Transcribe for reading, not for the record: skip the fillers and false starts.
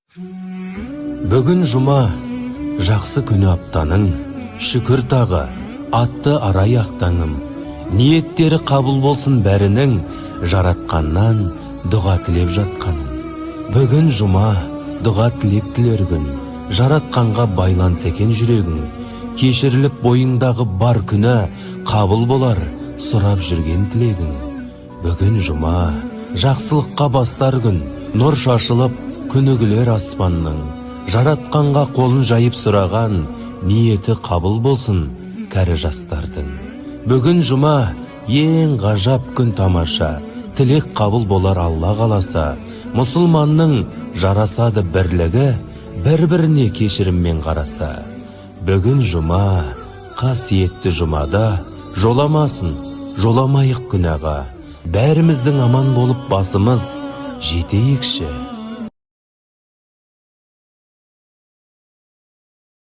Бүгін жұма, жақсы күні аптаның, шүкір тағы, атты арай ақтаңым. Ниеттері қабыл болсын бәрінің, жаратқаннан дұға тілеп жатқаның. Бүгін жұма, дұға тілек тілер күн, жаратқанға байланса екен жүрегің. Кешіріліп бойыңдағы бар күні, қабыл болар сұрап жүрген тілегің. Бүгін жұма, жақсылыққа бастар күн, нұр шашылып, күнігілер аспанның. Жаратқанға қолын жайып сұраған, ниеті қабыл болсын кәрі жастардың. Бүгін жұма, ең ғажап күн тамаша, тілек қабыл болар Алла қаласа. Мұсылманның жарасады бірлігі, бір-біріне кешіріммен қараса. Бүгін жұма, қасиетті жұмада, жоламасын, жоламайық күнәға. Бәріміздің аман болып басымыз жетейікші.